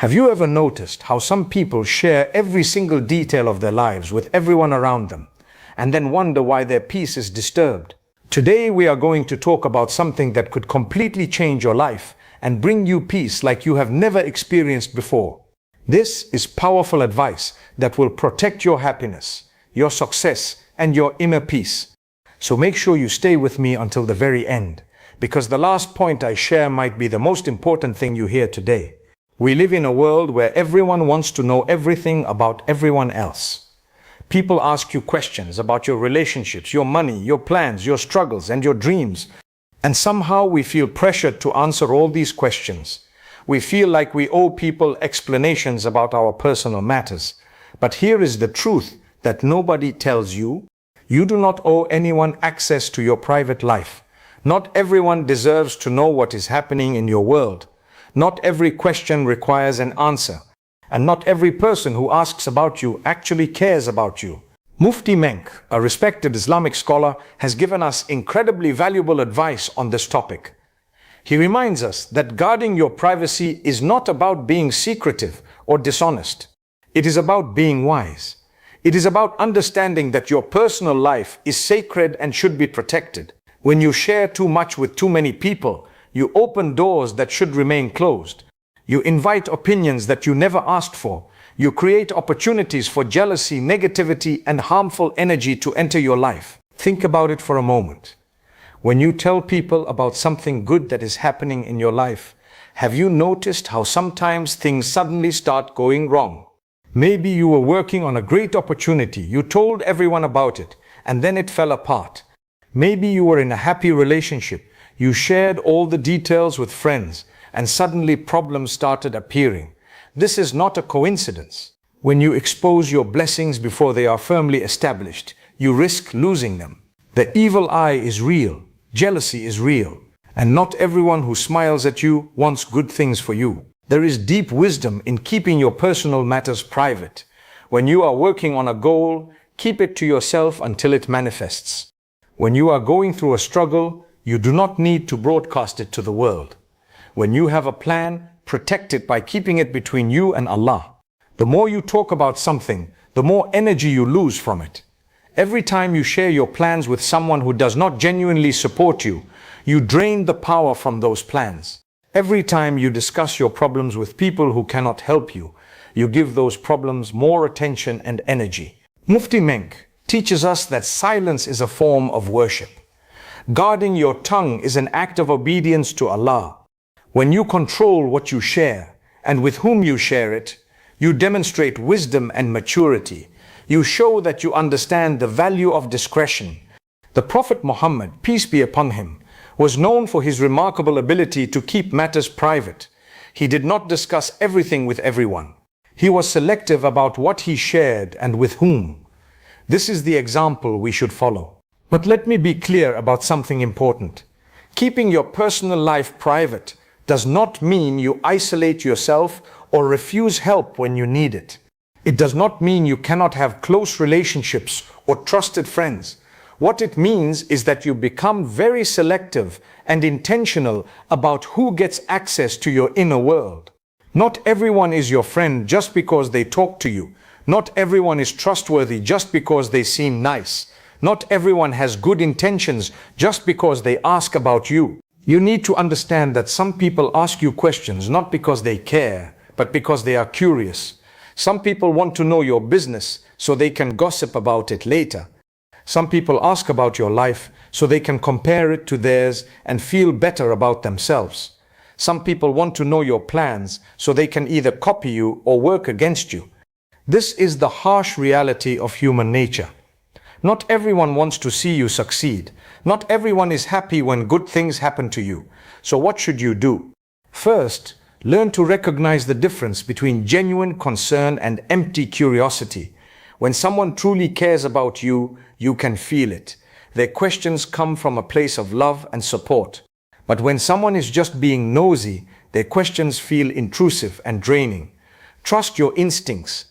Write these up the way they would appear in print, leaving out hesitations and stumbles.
Have you ever noticed how some people share every single detail of their lives with everyone around them, and then wonder why their peace is disturbed? Today we are going to talk about something that could completely change your life and bring you peace like you have never experienced before. This is powerful advice that will protect your happiness, your success, and your inner peace. So make sure you stay with me until the very end, because the last point I share might be the most important thing you hear today. We live in a world where everyone wants to know everything about everyone else. People ask you questions about your relationships, your money, your plans, your struggles, and your dreams. And somehow we feel pressured to answer all these questions. We feel like we owe people explanations about our personal matters. But here is the truth that nobody tells you. You do not owe anyone access to your private life. Not everyone deserves to know what is happening in your world. Not every question requires an answer, and not every person who asks about you actually cares about you. Mufti Menk, a respected Islamic scholar, has given us incredibly valuable advice on this topic. He reminds us that guarding your privacy is not about being secretive or dishonest. It is about being wise. It is about understanding that your personal life is sacred and should be protected. When you share too much with too many people, you open doors that should remain closed. You invite opinions that you never asked for. You create opportunities for jealousy, negativity, and harmful energy to enter your life. Think about it for a moment. When you tell people about something good that is happening in your life, have you noticed how sometimes things suddenly start going wrong? Maybe you were working on a great opportunity. You told everyone about it, and then it fell apart. Maybe you were in a happy relationship. You shared all the details with friends, and suddenly problems started appearing. This is not a coincidence. When you expose your blessings before they are firmly established, you risk losing them. The evil eye is real, jealousy is real, and not everyone who smiles at you wants good things for you. There is deep wisdom in keeping your personal matters private. When you are working on a goal, keep it to yourself until it manifests. When you are going through a struggle, you do not need to broadcast it to the world. When you have a plan, protect it by keeping it between you and Allah. The more you talk about something, the more energy you lose from it. Every time you share your plans with someone who does not genuinely support you, you drain the power from those plans. Every time you discuss your problems with people who cannot help you, you give those problems more attention and energy. Mufti Menk teaches us that silence is a form of worship. Guarding your tongue is an act of obedience to Allah. When you control what you share and with whom you share it, you demonstrate wisdom and maturity. You show that you understand the value of discretion. The Prophet Muhammad, peace be upon him, was known for his remarkable ability to keep matters private. He did not discuss everything with everyone. He was selective about what he shared and with whom. This is the example we should follow. But let me be clear about something important. Keeping your personal life private does not mean you isolate yourself or refuse help when you need it. It does not mean you cannot have close relationships or trusted friends. What it means is that you become very selective and intentional about who gets access to your inner world. Not everyone is your friend just because they talk to you. Not everyone is trustworthy just because they seem nice. Not everyone has good intentions just because they ask about you. You need to understand that some people ask you questions not because they care, but because they are curious. Some people want to know your business so they can gossip about it later. Some people ask about your life so they can compare it to theirs and feel better about themselves. Some people want to know your plans so they can either copy you or work against you. This is the harsh reality of human nature. Not everyone wants to see you succeed. Not everyone is happy when good things happen to you. So what should you do? First, learn to recognize the difference between genuine concern and empty curiosity. When someone truly cares about you, you can feel it. Their questions come from a place of love and support. But when someone is just being nosy, their questions feel intrusive and draining. Trust your instincts.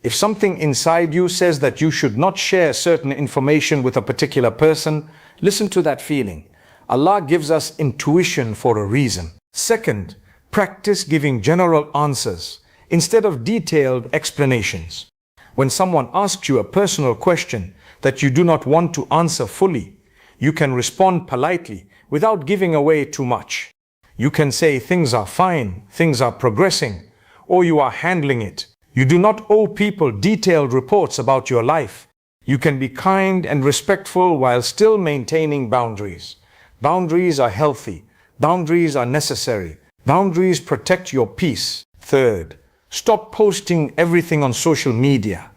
If something inside you says that you should not share certain information with a particular person, listen to that feeling. Allah gives us intuition for a reason. Second, practice giving general answers instead of detailed explanations. When someone asks you a personal question that you do not want to answer fully, you can respond politely without giving away too much. You can say things are fine, things are progressing, or you are handling it. You do not owe people detailed reports about your life. You can be kind and respectful while still maintaining boundaries. Boundaries are healthy. Boundaries are necessary. Boundaries protect your peace. Third, stop posting everything on social media.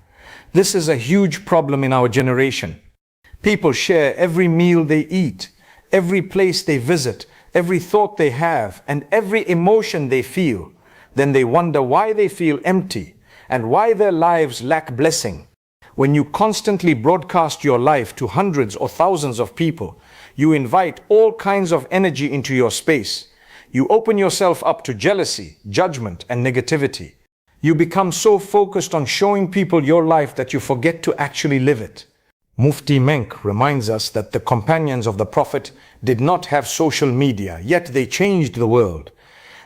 This is a huge problem in our generation. People share every meal they eat, every place they visit, every thought they have, and every emotion they feel. Then they wonder why they feel empty and why their lives lack blessing. When you constantly broadcast your life to hundreds or thousands of people, you invite all kinds of energy into your space. You open yourself up to jealousy, judgment, and negativity. You become so focused on showing people your life that you forget to actually live it. Mufti Menk reminds us that the companions of the Prophet did not have social media, yet they changed the world.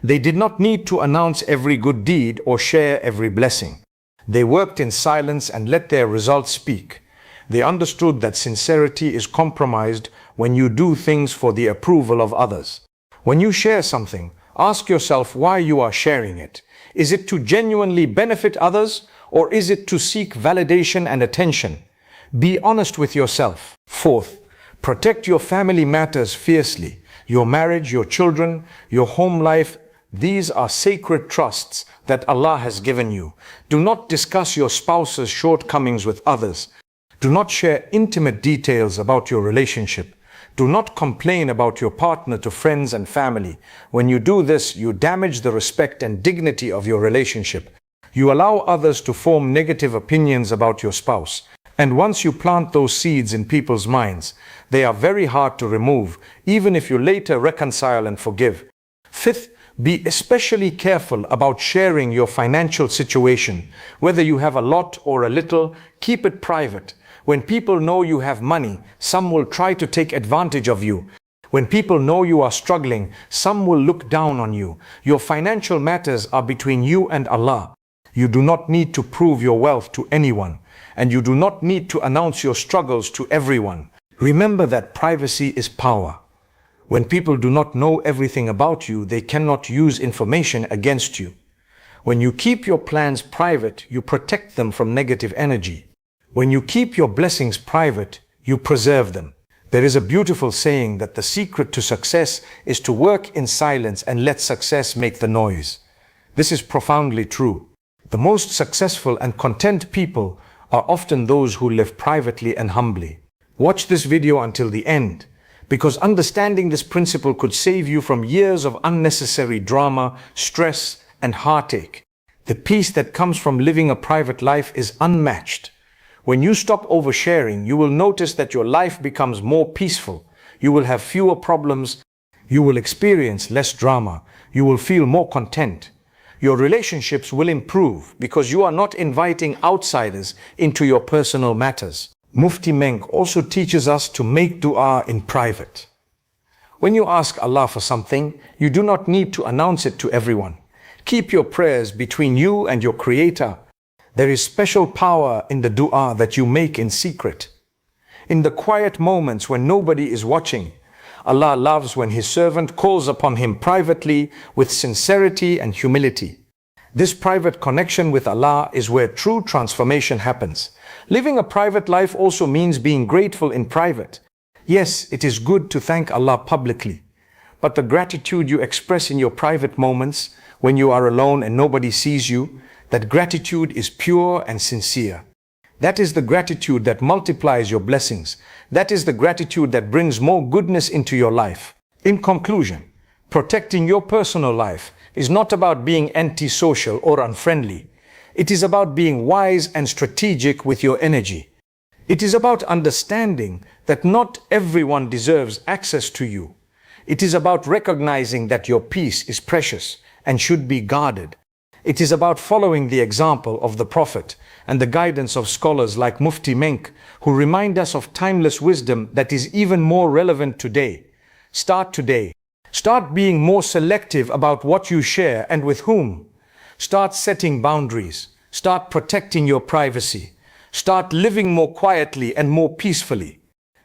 They did not need to announce every good deed or share every blessing. They worked in silence and let their results speak. They understood that sincerity is compromised when you do things for the approval of others. When you share something, ask yourself why you are sharing it. Is it to genuinely benefit others, or is it to seek validation and attention? Be honest with yourself. Fourth, protect your family matters fiercely. Your marriage, your children, your home life, these are sacred trusts that Allah has given you. Do not discuss your spouse's shortcomings with others. Do not share intimate details about your relationship. Do not complain about your partner to friends and family. When you do this, you damage the respect and dignity of your relationship. You allow others to form negative opinions about your spouse. And once you plant those seeds in people's minds, they are very hard to remove, even if you later reconcile and forgive. Fifth, be especially careful about sharing your financial situation. Whether you have a lot or a little, keep it private. When people know you have money, some will try to take advantage of you. When people know you are struggling, some will look down on you. Your financial matters are between you and Allah. You do not need to prove your wealth to anyone, and you do not need to announce your struggles to everyone. Remember that privacy is power. When people do not know everything about you, they cannot use information against you. When you keep your plans private, you protect them from negative energy. When you keep your blessings private, you preserve them. There is a beautiful saying that the secret to success is to work in silence and let success make the noise. This is profoundly true. The most successful and content people are often those who live privately and humbly. Watch this video until the end, because understanding this principle could save you from years of unnecessary drama, stress, and heartache. The peace that comes from living a private life is unmatched. When you stop oversharing, you will notice that your life becomes more peaceful. You will have fewer problems. You will experience less drama. You will feel more content. Your relationships will improve because you are not inviting outsiders into your personal matters. Mufti Menk also teaches us to make dua in private. When you ask Allah for something, you do not need to announce it to everyone. Keep your prayers between you and your Creator. There is special power in the dua that you make in secret. In the quiet moments when nobody is watching, Allah loves when His servant calls upon Him privately with sincerity and humility. This private connection with Allah is where true transformation happens. Living a private life also means being grateful in private. Yes, it is good to thank Allah publicly, but the gratitude you express in your private moments, when you are alone and nobody sees you, that gratitude is pure and sincere. That is the gratitude that multiplies your blessings. That is the gratitude that brings more goodness into your life. In conclusion, protecting your personal life is not about being antisocial or unfriendly. It is about being wise and strategic with your energy. It is about understanding that not everyone deserves access to you. It is about recognizing that your peace is precious and should be guarded. It is about following the example of the Prophet and the guidance of scholars like Mufti Menk, who remind us of timeless wisdom that is even more relevant today. Start today. Start being more selective about what you share and with whom. Start setting boundaries. Start protecting your privacy. Start living more quietly and more peacefully.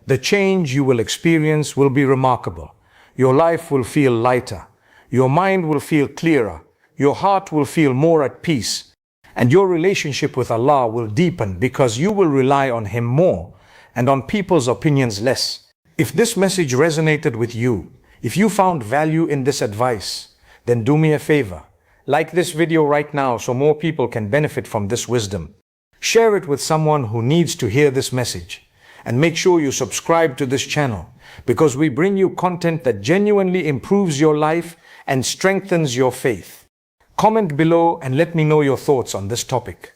The change you will experience will be remarkable. Your life will feel lighter. Your mind will feel clearer. Your heart will feel more at peace. And your relationship with Allah will deepen because you will rely on Him more and on people's opinions less. If this message resonated with you, if you found value in this advice, then do me a favor. Like this video right now so more people can benefit from this wisdom. Share it with someone who needs to hear this message. And make sure you subscribe to this channel because we bring you content that genuinely improves your life and strengthens your faith. Comment below and let me know your thoughts on this topic.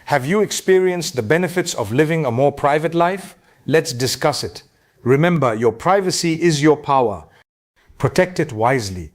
Have you experienced the benefits of living a more private life? Let's discuss it. Remember, your privacy is your power. Protect it wisely.